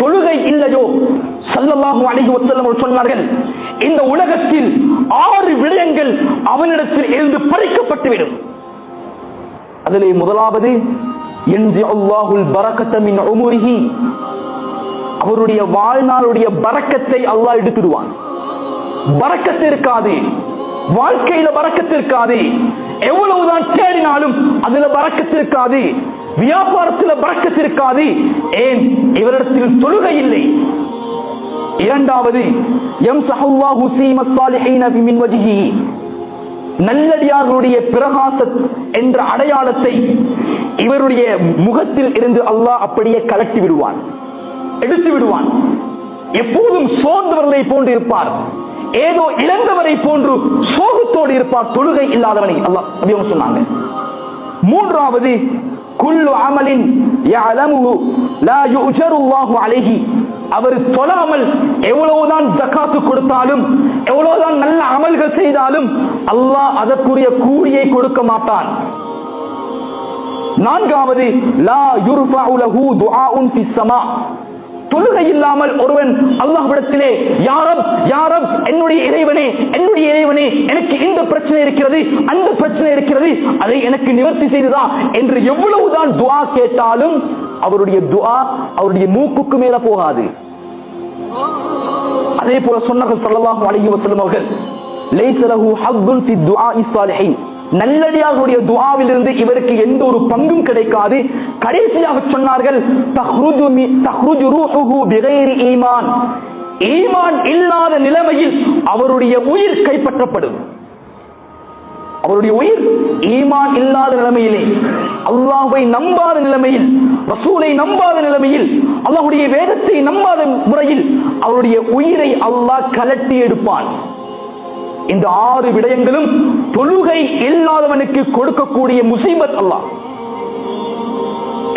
தொழுகை இல்லையோ ஸல்லல்லாஹு அலைஹி வஸல்லம் சொன்னார்கள், இந்த உலகத்தில் 6 விடயங்கள் அவனிடத்தில் இருந்து பறிக்கப்பட்டுவிடும். அதிலே முதலாவது யன்ஸிஉல்லாஹுல் பரக்கத மின் உமரிஹி, அவருடைய வாழ்நாளுடைய பரக்கத்தை அல்லாஹ் எடுத்துடுவான். பரக்கத்து இருக்காது, வாழ்க்கையில பரக்கத்து இருக்காது, எவ்வளவுதான் தேடினாலும் அதுல பரக்கத்து இருக்காது, வியாபாரத்தில் பரக்கத்து இருக்காது. ஏன்? இவரிடத்தில் தொழுகை இல்லை. இரண்டாவது யம்ஸஹுல்லாஹு ஸீமஸ் ஸாலிஹீன மின் வஜ்ஹிஹி, நல்லடியார்களுடைய பிரகாச என்ற அடையாளத்தை இவருடைய முகத்தில் இருந்து அல்லாஹ் அப்படியே கலட்டி விடுவான், எடுத்து விடுவான். எப்போதும் சோர்ந்தவர்களை போன்று இருப்பார், ஏதோ இழந்தவரை போன்று சோகத்தோடு இருப்பார், தொழுகை இல்லாதவனை அல்லாஹ் அப்படியே சொன்னாங்க. மூன்றாவது குல்லு அமலின் யஅலமுஹு லா யுஜருல்லாஹு அலைஹி, அவர் தொழாமல் எவ்வளவுதான் ஜகாத்து கொடுத்தாலும் எவ்வளவுதான் நல்ல அமல்கள் செய்தாலும் அல்லாஹ் அதற்குரிய கூலியை கொடுக்க மாட்டான். நான்காவது லா யுர்ஃபஉ லஹு துஆஉன் ஃபிஸ் ஸமா, தொழுகை இல்லாமல் ஒருவன் அல்லாஹ்விடத்திலே யா ரப் யா ரப், என்னுடைய இறைவனே என்னுடைய இறைவனே, எனக்கு இந்த பிரச்சனை இருக்கிறது அந்த பிரச்சனை இருக்கிறது, அதை எனக்கு நிவர்த்தி செய்துதா என்று எவ்வளவுதான் துஆ கேட்டாலும் அவருடைய துஆ அவருடைய மூக்குக்கு மேல போகாது. அதே போல சொன்னார்கள் ஸல்லல்லாஹு அலைஹி வஸல்லம் அவர்கள், லைஸ லஹு ஹத்துன் ஃபி துஆஇ ஸாலிஹீன், நல்லடியார்களுடைய துஆவில் இருந்து இவருக்கு எந்த ஒரு பங்கும் கிடைக்காது. கடைசியாக சொன்னார்கள், தஹ்ருஜு ரூஹுஹு பிகைரி ஈமான், ஈமான் இல்லாத நிலைமையில் அவருடைய உயிர் கைப்பற்றப்படும். அவருடைய உயிர் ஈமான் இல்லாத நிலைமையிலே, அல்லாஹ்வை நம்பாத நிலைமையில், ரசூலை நம்பாத நிலைமையில், அல்லாஹ்வுடைய வேதத்தை நம்பாத முறையில் அவருடைய உயிரை அல்லாஹ் கலட்டி எடுப்பான். இந்த 6 விடயங்களும் தொழுகை இல்லாதவனுக்கு கொடுக்கக்கூடிய முசீபத். அல்லாஹ்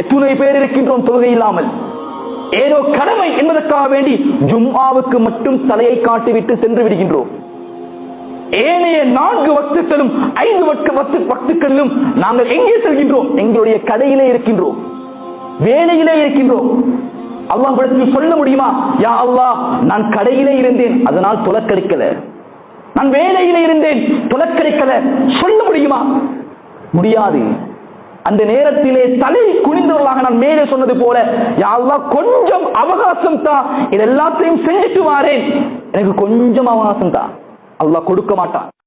எத்தனை பேர் இருக்கின்றோம் தொழுகை இல்லாமல், ஏதோ கடமை என்பதற்காக வேண்டி ஜும்ஆவுக்கு மட்டும் தலையை காட்டிவிட்டு சென்று விடுகின்றோம். ஏனைய 4 வக்துக்களும் 5 வக்துக்களிலும் நாங்கள் எங்கே செல்கின்றோம்? எங்களுடைய கடையிலே இருக்கின்றோம், வேலையிலே இருக்கின்றோம். அல்லாஹ்விடத்தில் சொல்ல முடியுமா, யா அல்லாஹ் நான் கடையிலே இருந்தேன் அதனால் தொலை கிடைக்கல, நான் வேலையில இருந்தேன் தொலைக்கடிக்கல, சொல்ல முடியுமா? முடியாது. அந்த நேரத்திலே தலை குனிந்தவர்களாக நான் மேலே சொன்னது போல, யா அல்லாஹ் கொஞ்சம் அவகாசம் தா, இது எல்லாத்தையும் செஞ்சுட்டு வாரேன், எனக்கு கொஞ்சம் அவகாசம் தா, அல்லாஹ் கொடுக்க மாட்டான்.